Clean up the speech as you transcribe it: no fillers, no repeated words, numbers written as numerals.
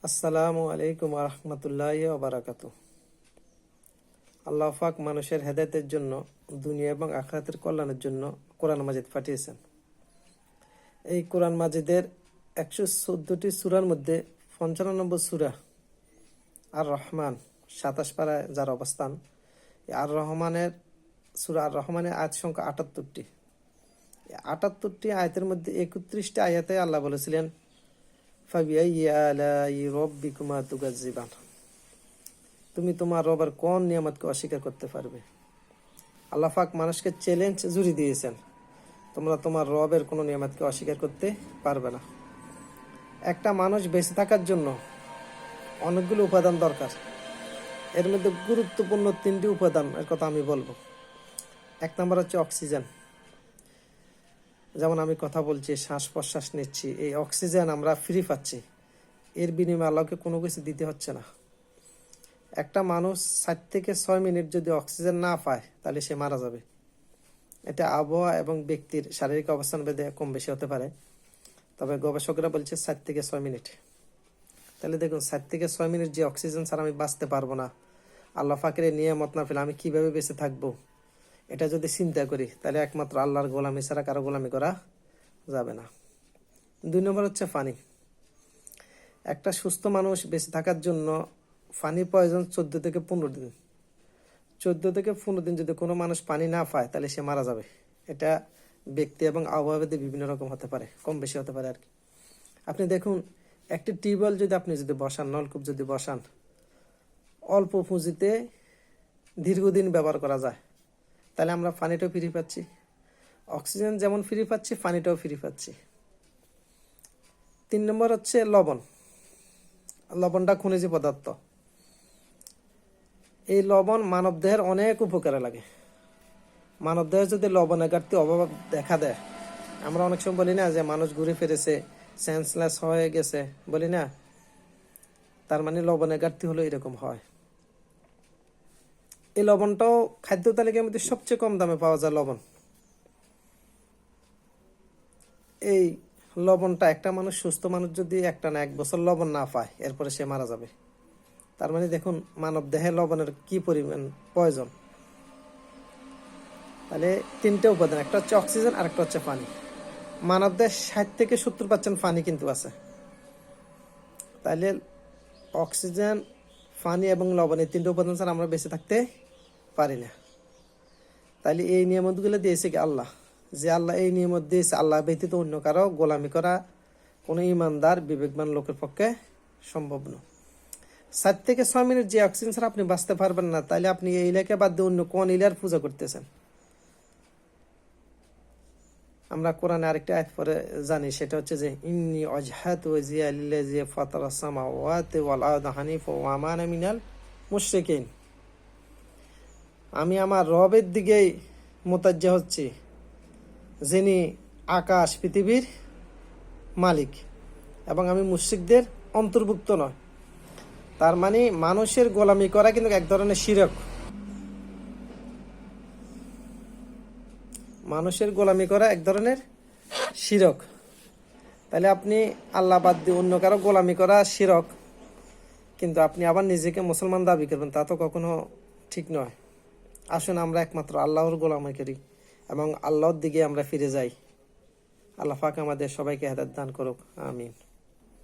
আসসালামু আলাইকুম রহমতুল্লাহি ওয়া বারাকাতুহু। আল্লাহ পাক মানুষের হেদায়েতের জন্য, দুনিয়া এবং আখিরাতের কল্যাণের জন্য কোরআন মাজিদ পাঠিয়েছেন। এই কোরআন মাজিদের 114টি সূরার মধ্যে 55 নম্বর সূরা আর রহমান 27 পারায় যার অবস্থান। আর রহমানের সূরা আর রহমানের আয়াত সংখ্যা 78টি। 78টি আয়াতের মধ্যে 31টি আয়াতে আল্লাহ বলেছিলেন তুমি তোমার রবের কোন নিয়ামতকে অস্বীকার করতে পারবে। আল্লাহ পাক মানুষকে চ্যালেঞ্জ জুড়ে দিয়েছেন, তোমরা তোমার রবের কোনো নিয়ামতকে অস্বীকার করতে পারবে না। একটা মানুষ বেঁচে থাকার জন্য অনেকগুলো উপাদান দরকার। এর মধ্যে গুরুত্বপূর্ণ 3টি উপাদান এর কথা আমি বলবো। 1 নম্বর হচ্ছে অক্সিজেন। যেমন আমি কথা বলছি, শ্বাস প্রশ্বাস নিচ্ছি, এই অক্সিজেন আমরা ফ্রি পাচ্ছি, এর বিনিময়ে আল্লাহকে কোনো কিছু দিতে হচ্ছে না। একটা মানুষ 7 থেকে 6 মিনিট যদি অক্সিজেন না পায় তাহলে সে মারা যাবে। এটা আবহাওয়া এবং ব্যক্তির শারীরিক অবস্থান ভেদে কম বেশি হতে পারে, তবে গবেষকরা বলছে 7 থেকে 6 মিনিট। তাহলে দেখুন, 7 থেকে 6 মিনিট যে অক্সিজেন ছাড়া আমি বাঁচতে পারবো না, আল্লাহ পাকের নিয়ামত না পেলে আমি কিভাবে বেঁচে থাকবো, এটা যদি চিন্তা করি তাহলে একমাত্র আল্লাহর গোলামি ছাড়া কারো গোলামি করা যাবে না। 2 নম্বর হচ্ছে পানি। একটা সুস্থ মানুষ বেঁচে থাকার জন্য পানি প্রয়োজন 14 থেকে 15 দিন। 14 থেকে 15 দিন যদি কোনো মানুষ পানি না পায় তাহলে সে মারা যাবে। এটা ব্যক্তি এবং আবহাওয়াতে বিভিন্ন রকম হতে পারে, কম বেশি হতে পারে আর কি। আপনি দেখুন, একটি টিউবওয়েল যদি আপনি বসান, নলকূপ যদি বসান, অল্প পুঁজিতে দীর্ঘদিন ব্যবহার করা যায়, তাহলে আমরা পানিটাও ফ্রি পাচ্ছি। অক্সিজেন যেমন ফ্রি পাচ্ছি, পানিটাও ফ্রি পাচ্ছি। 3 নম্বর হচ্ছে লবণ। লবণটা খনিজ পদার্থ। এই লবণ মানবদেহের অনেক উপকারে লাগে। মানবদেহে যদি লবণের ঘাটতি অভাব দেখা দেয়, আমরা অনেক সময় বলি না যে মানুষ ঘুরে ফিরেছে, সেন্সলেস হয়ে গেছে, বলি না, তার মানে লবণের ঘাটতি হলো এরকম হয়। এই লবণটাও খাদ্য তালিকার মধ্যে সবচেয়ে কম দামে পাওয়া যায় লবণ। এই লবণটা একটা মানুষ, সুস্থ মানুষ যদি একটা না 1 বছর লবণ না পায়, এরপরে সে মারা যাবে। তার মানে দেখুন মানব দেহে লবণের কি পরিমাণ প্রয়োজন। তাহলে 3টে উপাদান, একটা হচ্ছে অক্সিজেন, আর একটা হচ্ছে পানি। মানব দেহে 60 থেকে 70% পানি কিন্তু আছে। তাহলে অক্সিজেন, পানি এবং লবণ, এই 3টে উপাদান ছাড়া আমরা বেঁচে থাকতে পারি না। তাহলে এই নিয়ামতগুলো দিয়েছে কি আল্লাহ। যে আল্লাহ এই নিয়ামত দিয়েছে, আল্লাহ ব্যতীত অন্য কারো গোলামি করা কোনো ইমানদার বিবেকবান লোকের পক্ষে সম্ভব নয়। 7 থেকে 6 মিনিট যে অক্সিজেন ছাড়া আপনি বাঁচতে পারবেন না, তাহলে আপনি এই ইলাকা বাদ দিয়ে অন্য কোন ইলার পূজা করতেছেন। আমরা কোরআনে আরেকটা আয়াত পরে জানি, সেটা হচ্ছে যে ইন্নী ওয়াজহাতু ওয়াজহিয়া লিল্লাযী ফাতারাস সামাওয়াতি ওয়াল আরদা হানিফা ওয়া মা আনা মিনাল মুশরিকিন। আমি আমার রবের দিকেই মুতাজ্জা হচ্ছি, যিনি আকাশ পৃথিবীর মালিক, এবং আমি মুশরিকদের অন্তর্ভুক্ত নয়। তার মানে মানুষের গোলামি করা কিন্তু এক ধরনের শিরক। মানুষের গোলামি করা এক ধরনের শিরক। তাহলে আপনি আল্লাহ বাদ দিয়ে অন্য কারো গোলামি করা শিরক, কিন্তু আপনি আবার নিজেকে মুসলমান দাবি করবেন, তা তো কখনো ঠিক নয়। আসুন আমরা একমাত্র আল্লাহর গোলামি করি এবং আল্লাহর দিকে আমরা ফিরে যাই। আল্লাহ পাক আমাদের সবাইকে হেদায়েত দান করুক, আমিন।